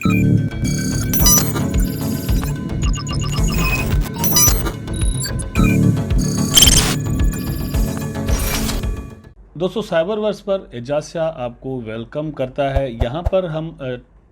दोस्तों, साइबरवर्स पर एजाज शाह आपको वेलकम करता है। यहाँ पर हम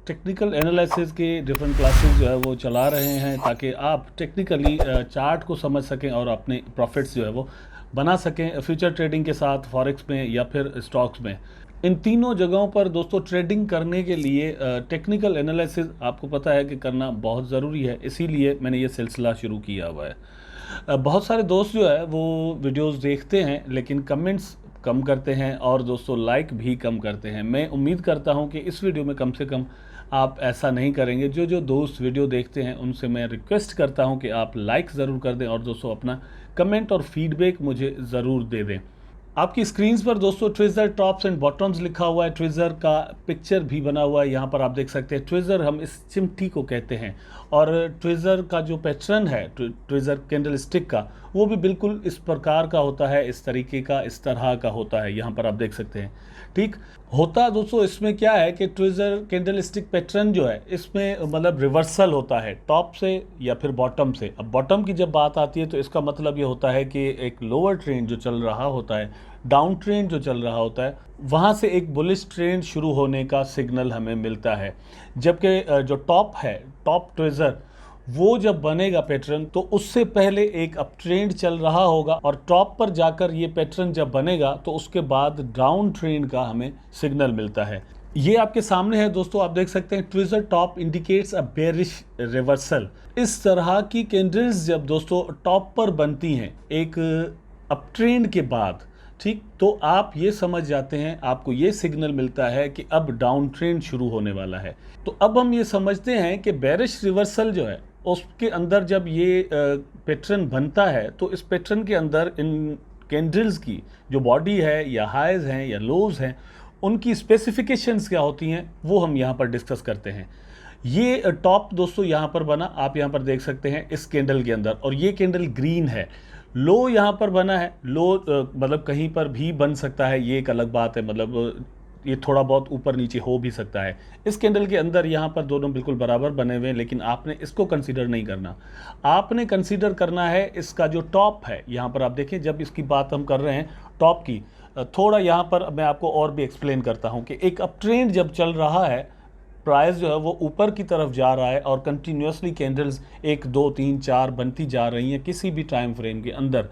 टेक्निकल एनालिसिस के डिफरेंट क्लासेस जो है वो चला रहे हैं ताकि आप टेक्निकली चार्ट को समझ सकें और अपने प्रॉफिट्स जो है वो बना सकें फ्यूचर ट्रेडिंग के साथ, फॉरेक्स में या फिर स्टॉक्स में। इन तीनों जगहों पर दोस्तों ट्रेडिंग करने के लिए टेक्निकल एनालिसिस आपको पता है कि करना बहुत ज़रूरी है, इसीलिए मैंने ये सिलसिला शुरू किया हुआ है। बहुत सारे दोस्त जो है वो वीडियोस देखते हैं लेकिन कमेंट्स कम करते हैं और दोस्तों लाइक भी कम करते हैं। मैं उम्मीद करता हूं कि इस वीडियो में कम से कम आप ऐसा नहीं करेंगे। जो दोस्त वीडियो देखते हैं उनसे मैं रिक्वेस्ट करता हूं कि आप लाइक ज़रूर कर दें और दोस्तों अपना कमेंट और फीडबैक मुझे ज़रूर दे दें। आपकी स्क्रीन्स पर दोस्तों ट्विज़र टॉप्स एंड बॉटम्स लिखा हुआ है, ट्विज़र का पिक्चर भी बना हुआ है, यहाँ पर आप देख सकते हैं। ट्विज़र हम इस चिमटी को कहते हैं और ट्विज़र का जो पैटर्न है ट्विज़र कैंडल स्टिक का, वो भी बिल्कुल इस प्रकार का होता है, इस तरीके का, इस तरह का होता है। यहाँ पर आप देख सकते हैं। ठीक होता दोस्तों इसमें क्या है कि ट्विज़र कैंडल स्टिक पैटर्न जो है इसमें मतलब रिवर्सल होता है टॉप से या फिर बॉटम से। अब बॉटम की जब बात आती है तो इसका मतलब ये होता है कि एक लोअर ट्रेंड जो चल रहा होता है, डाउन ट्रेंड जो चल रहा होता है, वहाँ से एक बुलिश ट्रेंड शुरू होने का सिग्नल हमें मिलता है। जबकि जो टॉप है, टॉप ट्विज़र, वो जब बनेगा पैटर्न तो उससे पहले एक अप ट्रेंड चल रहा होगा और टॉप पर जाकर ये पैटर्न जब बनेगा तो उसके बाद डाउन ट्रेंड का हमें सिग्नल मिलता है। ये आपके सामने है दोस्तों, आप देख सकते हैं tweezer top indicates a bearish reversal. इस तरह की कैंडल्स जब दोस्तों टॉप पर बनती हैं एक अप ट्रेंड के बाद, ठीक, तो आप ये समझ जाते हैं, आपको ये सिग्नल मिलता है कि अब डाउन ट्रेंड शुरू होने वाला है। तो अब हम ये समझते हैं कि बेरिश रिवर्सल जो है उसके अंदर जब ये पैटर्न बनता है तो इस पैटर्न के अंदर इन कैंडल्स की जो बॉडी है या हाइज हैं या लोज हैं, उनकी स्पेसिफिकेशंस क्या होती हैं वो हम यहाँ पर डिस्कस करते हैं। ये टॉप दोस्तों यहाँ पर बना, आप यहाँ पर देख सकते हैं इस कैंडल के अंदर, और ये कैंडल ग्रीन है। लो यहाँ पर बना है, लो मतलब कहीं पर भी बन सकता है, ये एक अलग बात है, मतलब ये थोड़ा बहुत ऊपर नीचे हो भी सकता है। इस कैंडल के अंदर यहाँ पर दोनों बिल्कुल बराबर बने हुए हैं, लेकिन आपने इसको कंसीडर नहीं करना। आपने कंसीडर करना है इसका जो टॉप है। यहाँ पर आप देखें, जब इसकी बात हम कर रहे हैं टॉप की, थोड़ा यहाँ पर मैं आपको और भी एक्सप्लेन करता हूँ कि एक अप ट्रेंड जब चल रहा है, प्राइस जो है वो ऊपर की तरफ जा रहा है और कंटिन्यूसली कैंडल्स 1 2 3 4 बनती जा रही हैं किसी भी टाइम फ्रेम के अंदर,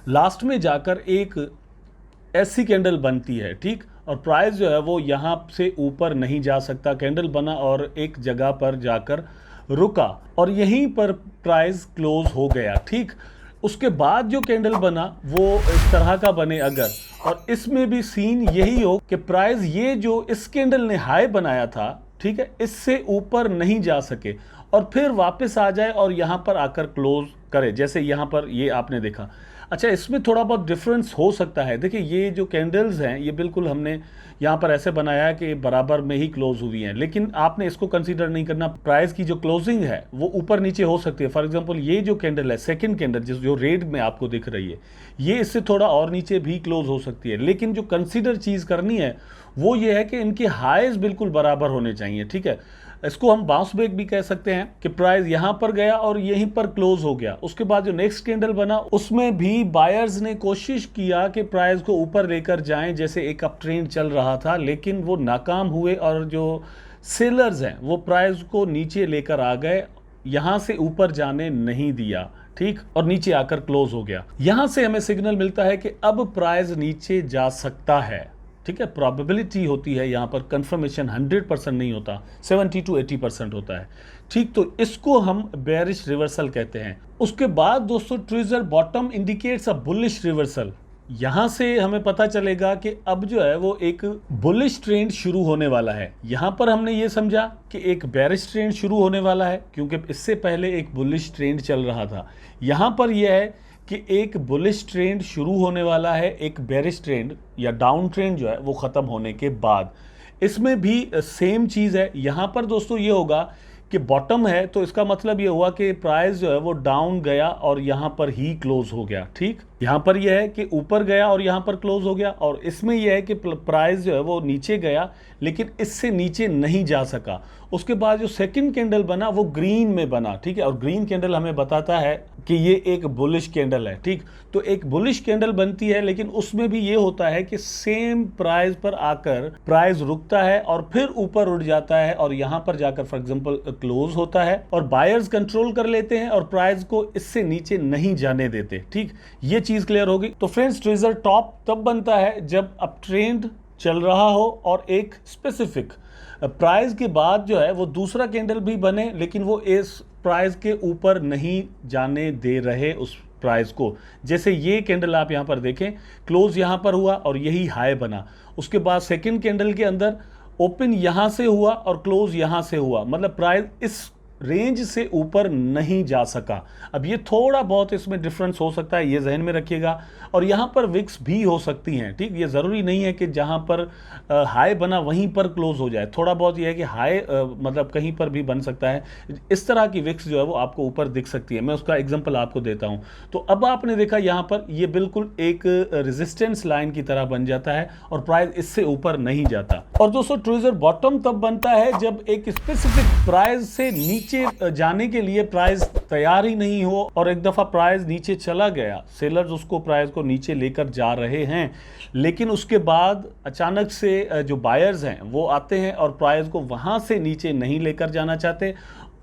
लास्ट में जाकर एक ऐसी कैंडल बनती है, ठीक, और प्राइस जो है वो यहाँ से ऊपर नहीं जा सकता। कैंडल बना और एक जगह पर जाकर रुका और यहीं पर प्राइस क्लोज हो गया, ठीक। उसके बाद जो कैंडल बना वो इस तरह का बने अगर, और इसमें भी सीन यही हो कि प्राइस ये जो इस कैंडल ने हाई बनाया था, ठीक है, इससे ऊपर नहीं जा सके और फिर वापस आ जाए और यहाँ पर आकर क्लोज करे, जैसे यहाँ पर ये आपने देखा। अच्छा, इसमें थोड़ा बहुत डिफरेंस हो सकता है। देखिए, ये जो कैंडल्स हैं ये बिल्कुल हमने यहाँ पर ऐसे बनाया है कि बराबर में ही क्लोज हुई हैं, लेकिन आपने इसको कंसीडर नहीं करना। प्राइस की जो क्लोजिंग है वो ऊपर नीचे हो सकती है। फॉर एग्जांपल ये जो कैंडल है, सेकंड कैंडल जो रेड में आपको दिख रही है, ये इससे थोड़ा और नीचे भी क्लोज हो सकती है, लेकिन जो कंसीडर चीज़ करनी है वो ये है कि इनके हाइज बिल्कुल बराबर होने चाहिए, ठीक है। इसको हम बाउंस बैक भी कह सकते हैं कि प्राइस यहाँ पर गया और यहीं पर क्लोज हो गया। उसके बाद जो नेक्स्ट कैंडल बना उसमें भी बायर्स ने कोशिश किया कि प्राइस को ऊपर लेकर जाएं, जैसे एक अप ट्रेंड चल रहा था, लेकिन वो नाकाम हुए और जो सेलर्स हैं वो प्राइस को नीचे लेकर आ गए, यहाँ से ऊपर जाने नहीं दिया, ठीक, और नीचे आकर क्लोज हो गया। यहाँ से हमें सिग्नल मिलता है कि अब प्राइस नीचे जा सकता है, ठीक है। प्रोबेबिलिटी होती है यहाँ पर, कंफर्मेशन 100% नहीं होता, 70 to 80% होता है, ठीक। तो इसको हम बेरिश रिवर्सल कहते हैं। उसके बाद दोस्तों tweezer bottom indicates a bullish reversal. यहाँ से हमें पता चलेगा कि अब जो है वो एक बुलिश ट्रेंड शुरू होने वाला है। यहाँ पर हमने ये समझा कि एक बेरिश ट्रेंड शुरू होने वाला है क्योंकि इससे पहले एक बुलिश ट्रेंड चल रहा था। यहाँ पर यह है कि एक बुलिश ट्रेंड शुरू होने वाला है एक बेरिश ट्रेंड या डाउन ट्रेंड जो है वो ख़त्म होने के बाद। इसमें भी सेम चीज़ है। यहाँ पर दोस्तों ये होगा कि बॉटम है, तो इसका मतलब ये हुआ कि प्राइस जो है वो डाउन गया और यहां पर ही क्लोज हो गया। ठीक, यहां पर यह है कि ऊपर गया और यहां पर क्लोज हो गया, और इसमें यह है कि प्राइस जो है वो नीचे गया लेकिन इससे नीचे नहीं जा सका। उसके बाद जो सेकंड कैंडल बना वो ग्रीन में बना। ठीक है, और ग्रीन कैंडल हमें बताता है कि ये एक बुलिश कैंडल है। ठीक, तो एक बुलिश कैंडल बनती है, लेकिन उसमें भी ये होता है कि सेम प्राइस पर आकर प्राइस रुकता है और फिर ऊपर उठ जाता है और यहां पर जाकर फॉर एग्जांपल क्लोज होता है, और बायर्स कंट्रोल कर लेते हैं और प्राइस को इससे नीचे नहीं जाने देते। ठीक, ये चीज क्लियर होगी। तो फ्रेंड्स, ट्रेजर टॉप तब बनता है जब अप ट्रेंड चल रहा हो और एक स्पेसिफिक प्राइस के बाद जो है वो दूसरा कैंडल भी बने, लेकिन वो इस प्राइस के ऊपर नहीं जाने दे रहे उस प्राइस को। जैसे ये कैंडल आप यहां पर देखें, क्लोज यहां पर हुआ और यही हाई बना। उसके बाद सेकंड कैंडल के अंदर ओपन यहां से हुआ और क्लोज यहां से हुआ, मतलब प्राइस इस रेंज से ऊपर नहीं जा सका। अब ये थोड़ा बहुत इसमें डिफरेंस हो सकता है, ये जहन में रखिएगा। और यहाँ पर विक्स भी हो सकती हैं। ठीक, ये ज़रूरी नहीं है कि जहाँ पर हाई बना वहीं पर क्लोज हो जाए। थोड़ा बहुत ये है कि हाई मतलब कहीं पर भी बन सकता है। इस तरह की विक्स जो है वो आपको ऊपर दिख सकती है। मैं उसका एग्जांपल आपको देता हूँ। तो अब आपने देखा यहाँ पर ये बिल्कुल एक रेजिस्टेंस लाइन की तरह बन जाता है और प्राइस इससे ऊपर नहीं जाता। और दोस्तों, ट्रेजर बॉटम तब बनता है जब एक स्पेसिफिक प्राइस से नीचे जाने के लिए प्राइस तैयार ही नहीं हो और एक दफा प्राइस नीचे चला गया, सेलर्स उसको प्राइस को नीचे लेकर जा रहे हैं, लेकिन उसके बाद अचानक से जो बायर्स हैं वो आते हैं और प्राइस को वहां से नीचे नहीं लेकर जाना चाहते,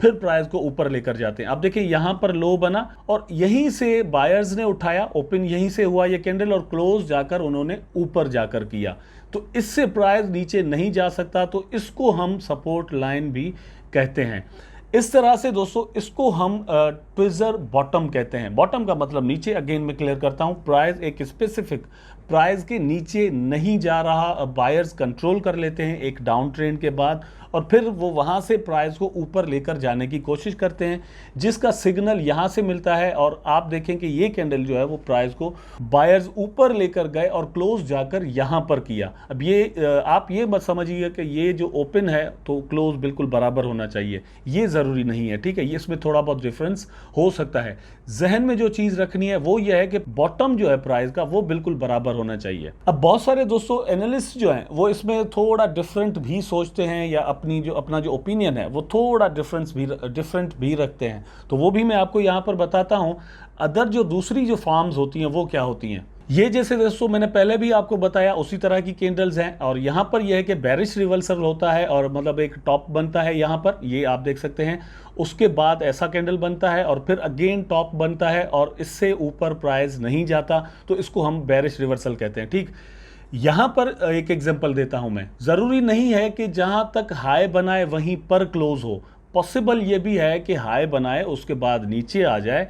फिर प्राइस को ऊपर लेकर जाते हैं। अब देखिए यहां पर लो बना और यहीं से बायर्स ने उठाया, ओपन यहीं से हुआ ये कैंडल और क्लोज जाकर उन्होंने ऊपर जाकर किया, तो इससे प्राइस नीचे नहीं जा सकता। तो इसको हम सपोर्ट लाइन भी कहते हैं। इस तरह से दोस्तों इसको हम ट्रेजर बॉटम कहते हैं। बॉटम का मतलब नीचे, अगेन मैं क्लियर करता हूं, प्राइस एक स्पेसिफिक प्राइस के नीचे नहीं जा रहा, बायर्स कंट्रोल कर लेते हैं एक डाउन ट्रेंड के बाद और फिर वो वहां से प्राइस को ऊपर लेकर जाने की कोशिश करते हैं, जिसका सिग्नल यहां से मिलता है। और आप देखें कि ये कैंडल जो है वो प्राइस को बायर्स ऊपर लेकर गए और क्लोज जाकर यहां पर किया। अब ये आप ये मत समझिए कि ये जो ओपन है तो क्लोज बिल्कुल बराबर होना चाहिए, ये जरूरी नहीं है। ठीक है, ये इसमें थोड़ा बहुत डिफरेंस हो सकता है। जहन में जो चीज रखनी है वो ये है कि बॉटम जो है प्राइस का वो बिल्कुल बराबर होना चाहिए। अब बहुत सारे दोस्तों एनालिस्ट जो हैं वो इसमें थोड़ा डिफरेंट भी सोचते हैं या अपना जो ओपिनियन है वो थोड़ा डिफरेंट भी रखते हैं, तो वो भी मैं आपको यहाँ पर बताता हूँ। अदर जो दूसरी जो फॉर्म्स होती हैं वो क्या होती हैं, ये जैसे दोस्तों मैंने पहले भी आपको बताया उसी तरह की कैंडल्स हैं। और यहाँ पर यह है कि बेरिश रिवर्सल होता है और मतलब एक टॉप बनता है यहाँ पर, ये आप देख सकते हैं। उसके बाद ऐसा कैंडल बनता है और फिर अगेन टॉप बनता है और इससे ऊपर प्राइस नहीं जाता, तो इसको हम बेरिश रिवर्सल कहते हैं। ठीक, यहां पर एक एग्जांपल देता हूं मैं। जरूरी नहीं है कि जहां तक हाई बनाए वहीं पर क्लोज हो, पॉसिबल ये भी है कि हाई बनाए उसके बाद नीचे आ जाए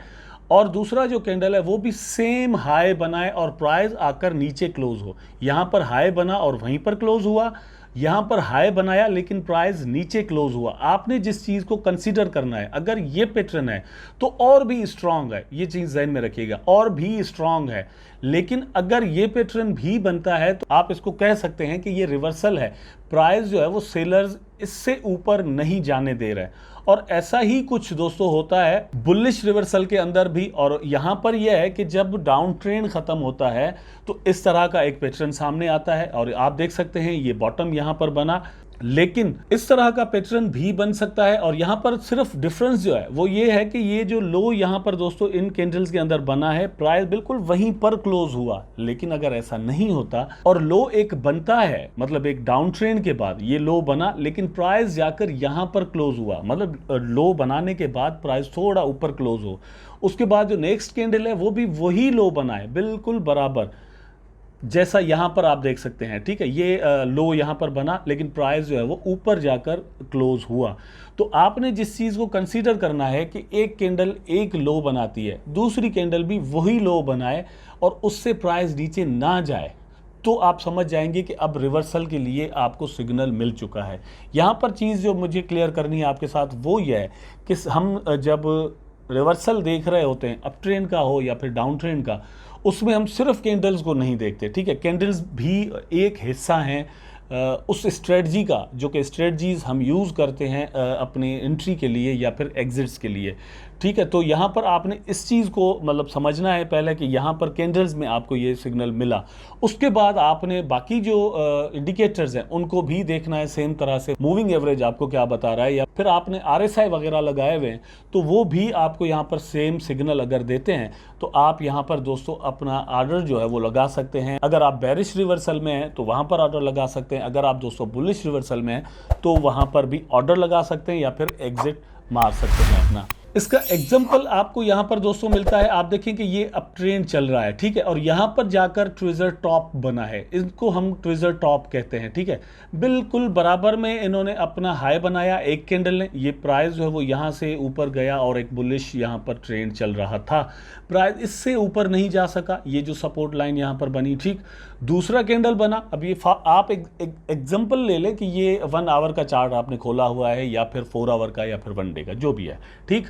और दूसरा जो कैंडल है वो भी सेम हाई बनाए और प्राइस आकर नीचे क्लोज हो। यहां पर हाई बना और वहीं पर क्लोज हुआ, यहां पर हाई बनाया लेकिन प्राइस नीचे क्लोज हुआ। आपने जिस चीज को कंसीडर करना है, अगर ये पैटर्न है तो और भी स्ट्रांग है, ये चीज ध्यान में रखिएगा, और भी स्ट्रांग है। लेकिन अगर ये पैटर्न भी बनता है तो आप इसको कह सकते हैं कि ये रिवर्सल है, प्राइस जो है वो सेलर्स इससे ऊपर नहीं जाने दे रहे हैं। और ऐसा ही कुछ दोस्तों होता है बुलिश रिवर्सल के अंदर भी। और यहां पर यह है कि जब डाउन ट्रेंड खत्म होता है तो इस तरह का एक पैटर्न सामने आता है और आप देख सकते हैं ये बॉटम यहां पर बना, लेकिन इस तरह का पैटर्न भी बन सकता है। और यहां पर सिर्फ डिफरेंस जो है वो ये है कि ये जो लो यहां पर दोस्तों इन कैंडल्स के अंदर बना है, प्राइस बिल्कुल वहीं पर क्लोज हुआ। लेकिन अगर ऐसा नहीं होता और लो एक बनता है, मतलब एक डाउन ट्रेंड के बाद ये लो बना लेकिन प्राइस जाकर यहां पर क्लोज हुआ, मतलब लो बनाने के बाद प्राइस थोड़ा ऊपर क्लोज हो, उसके बाद जो नेक्स्ट कैंडल है वो भी वही लो बना है बिल्कुल बराबर, जैसा यहां पर आप देख सकते हैं। ठीक है, ये लो यहां पर बना लेकिन प्राइस जो है वो ऊपर जाकर क्लोज हुआ। तो आपने जिस चीज को कंसीडर करना है कि एक कैंडल एक लो बनाती है, दूसरी कैंडल भी वही लो बनाए और उससे प्राइस नीचे ना जाए, तो आप समझ जाएंगे कि अब रिवर्सल के लिए आपको सिग्नल मिल चुका है। यहां पर चीज जो मुझे क्लियर करनी है आपके साथ वो ये है कि हम जब रिवर्सल देख रहे होते हैं, अप ट्रेंड का हो या फिर डाउन ट्रेंड का, उसमें हम सिर्फ कैंडल्स को नहीं देखते। ठीक है, कैंडल्स भी एक हिस्सा हैं उस स्ट्रेटजी का जो कि स्ट्रेटजीज हम यूज़ करते हैं अपनी एंट्री के लिए या फिर एग्जिट्स के लिए। ठीक है, तो यहाँ पर आपने इस चीज़ को मतलब समझना है पहले कि यहाँ पर कैंडल्स में आपको ये सिग्नल मिला, उसके बाद आपने बाकी जो इंडिकेटर्स हैं उनको भी देखना है सेम तरह से, मूविंग एवरेज आपको क्या बता रहा है, या फिर आपने RSI वगैरह लगाए हुए हैं तो वो भी आपको यहाँ पर सेम सिग्नल अगर देते हैं तो आप यहाँ पर दोस्तों अपना ऑर्डर जो है वो लगा सकते हैं। अगर आप बेरिश रिवर्सल में हैं तो वहाँ पर ऑर्डर लगा सकते हैं, अगर आप दोस्तों बुलिश रिवर्सल में हैं तो वहाँ पर भी ऑर्डर लगा सकते हैं या फिर एग्जिट मार सकते हैं अपना। इसका एग्जाम्पल आपको यहाँ पर दोस्तों मिलता है, आप देखें कि ये अप ट्रेंड चल रहा है, ठीक है, और यहाँ पर जाकर ट्विजर टॉप बना है, इसको हम ट्विजर टॉप कहते हैं, ठीक है। बिल्कुल बराबर में इन्होंने अपना हाई बनाया एक कैंडल ने, ये प्राइस जो है वो यहाँ से ऊपर गया और एक बुलिश यहाँ पर ट्रेंड चल रहा था, प्राइस इससे ऊपर नहीं जा सका, ये जो सपोर्ट लाइन यहाँ पर बनी, ठीक। दूसरा कैंडल बना, अब ये आप एक एग्जाम्पल ले लें कि ये 1 आवर का चार्ट आपने खोला हुआ है या फिर 4 आवर का या फिर 1 डे का, जो भी है, ठीक।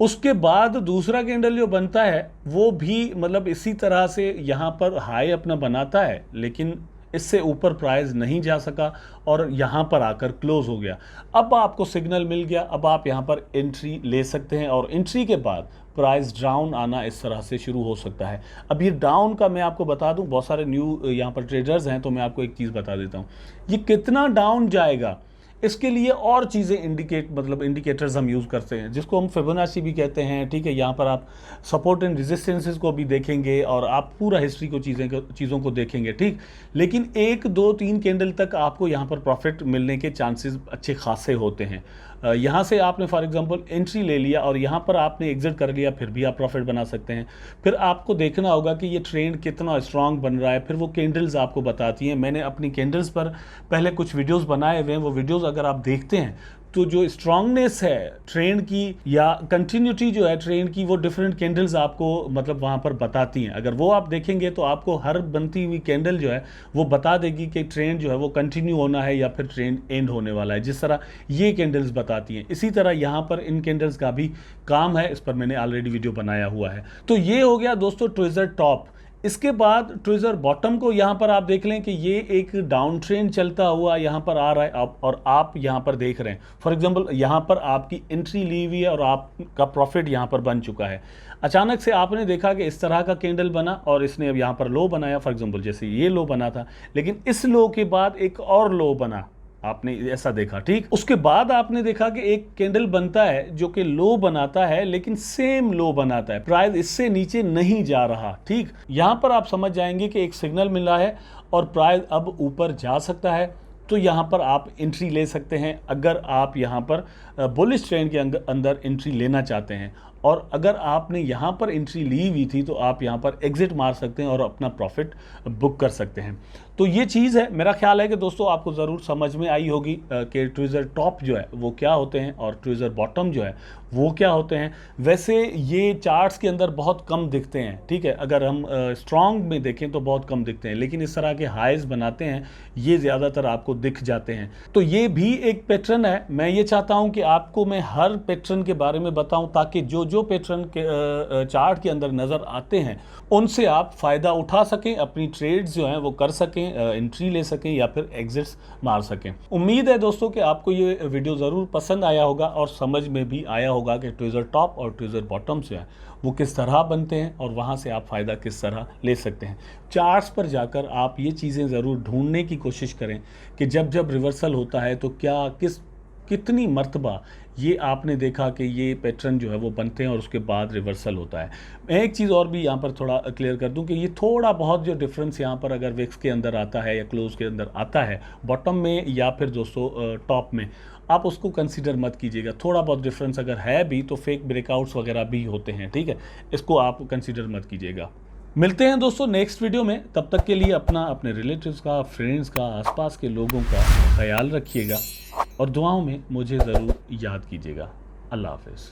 उसके बाद दूसरा कैंडल जो बनता है वो भी मतलब इसी तरह से यहाँ पर हाई अपना बनाता है, लेकिन इससे ऊपर प्राइस नहीं जा सका और यहाँ पर आकर क्लोज हो गया। अब आपको सिग्नल मिल गया, अब आप यहाँ पर एंट्री ले सकते हैं और एंट्री के बाद प्राइस डाउन आना इस तरह से शुरू हो सकता है। अब ये डाउन का मैं आपको बता दूं, बहुत सारे न्यू यहाँ पर ट्रेडर्स हैं तो मैं आपको एक चीज़ बता देता हूँ, ये कितना डाउन जाएगा इसके लिए और चीज़ें इंडिकेटर्स हम यूज़ करते हैं जिसको हम फिबोनाची भी कहते हैं, ठीक है। यहाँ पर आप सपोर्ट एंड रेजिस्टेंसेस को भी देखेंगे और आप पूरा हिस्ट्री को चीज़ों को देखेंगे, ठीक। लेकिन 1 2 3 कैंडल तक आपको यहाँ पर प्रॉफिट मिलने के चांसेस अच्छे खासे होते हैं। यहाँ से आपने फॉर एग्जांपल एंट्री ले लिया और यहाँ पर आपने एग्जिट कर लिया, फिर भी आप प्रॉफिट बना सकते हैं। फिर आपको देखना होगा कि ये ट्रेंड कितना स्ट्रांग बन रहा है, फिर वो कैंडल्स आपको बताती हैं। मैंने अपनी कैंडल्स पर पहले कुछ वीडियोस बनाए हुए हैं, वो वीडियोस अगर आप देखते हैं तो जो स्ट्रांगनेस है ट्रेंड की या कंटिन्यूटी जो है ट्रेंड की, वो डिफरेंट कैंडल्स आपको मतलब वहाँ पर बताती हैं। अगर वो आप देखेंगे तो आपको हर बनती हुई कैंडल जो है वो बता देगी कि ट्रेंड जो है वो कंटिन्यू होना है या फिर ट्रेंड एंड होने वाला है, जिस तरह ये कैंडल्स बताती हैं। इसी तरह यहाँ पर इन कैंडल्स का भी काम है, इस पर मैंने ऑलरेडी वीडियो बनाया हुआ है। तो ये हो गया दोस्तों ट्विजर टॉप। इसके बाद ट्विजर बॉटम को यहाँ पर आप देख लें कि ये एक डाउन ट्रेंड चलता हुआ यहाँ पर आ रहा है और आप यहाँ पर देख रहे हैं। फॉर एग्जांपल यहाँ पर आपकी एंट्री ली हुई है और आपका प्रॉफिट यहाँ पर बन चुका है। अचानक से आपने देखा कि इस तरह का कैंडल बना और इसने अब यहाँ पर लो बनाया, फॉर एग्जांपल जैसे ये लो बना था, लेकिन इस लो के बाद एक और लो बना, आपने ऐसा देखा, ठीक। उसके बाद आपने देखा कि एक कैंडल बनता है जो कि लो बनाता है लेकिन सेम लो बनाता है, प्राइस इससे नीचे नहीं जा रहा, ठीक। यहां पर आप समझ जाएंगे कि एक सिग्नल मिला है और प्राइस अब ऊपर जा सकता है, तो यहाँ पर आप एंट्री ले सकते हैं अगर आप यहाँ पर बुलिश ट्रेंड के अंदर एंट्री लेना चाहते हैं। और अगर आपने यहाँ पर एंट्री ली हुई थी तो आप यहाँ पर एग्जिट मार सकते हैं और अपना प्रॉफिट बुक कर सकते हैं। तो ये चीज़ है, मेरा ख्याल है कि दोस्तों आपको ज़रूर समझ में आई होगी कि ट्विजर टॉप जो है वो क्या होते हैं और ट्विजर बॉटम जो है वो क्या होते हैं। वैसे ये चार्ट्स के अंदर बहुत कम दिखते हैं, ठीक है, अगर हम स्ट्रॉन्ग में देखें तो बहुत कम दिखते हैं, लेकिन इस तरह के हाइज बनाते हैं ये ज़्यादातर आपको दिख जाते हैं। तो ये भी एक पैटर्न है। मैं ये चाहता हूँ कि आपको मैं हर पैटर्न के बारे में बताऊँ ताकि जो पैटर्न के चार्ट के अंदर नज़र आते हैं उनसे आप फ़ायदा उठा सकें, अपनी ट्रेड्स जो हैं वो कर सकें, एंट्री ले सकें या फिर एग्जिट्स मार सकें। उम्मीद है दोस्तों कि आपको ये वीडियो ज़रूर पसंद आया होगा और समझ में भी आया होगा कि ट्विजर टॉप और ट्विजर बॉटम जो है वो किस तरह बनते हैं और वहाँ से आप फ़ायदा किस तरह ले सकते हैं। चार्ट्स पर जाकर आप ये चीज़ें ज़रूर ढूंढने की कोशिश करें कि जब जब रिवर्सल होता है तो कितनी मर्तबा ये आपने देखा कि ये पैटर्न जो है वो बनते हैं और उसके बाद रिवर्सल होता है। मैं एक चीज़ और भी यहाँ पर थोड़ा क्लियर कर दूं कि ये थोड़ा बहुत जो डिफरेंस यहाँ पर अगर विक्स के अंदर आता है या क्लोज के अंदर आता है बॉटम में या फिर दोस्तों टॉप में, आप उसको कंसीडर मत कीजिएगा। थोड़ा बहुत डिफरेंस अगर है भी तो फेक ब्रेकआउट्स वगैरह भी होते हैं, ठीक है, इसको आप कंसीडर मत कीजिएगा। मिलते हैं दोस्तों नेक्स्ट वीडियो में, तब तक के लिए अपने रिलेटिव्स का, फ्रेंड्स का, आसपास के लोगों का ख्याल रखिएगा और दुआओं में मुझे ज़रूर याद कीजिएगा। अल्लाह हाफ़िज़।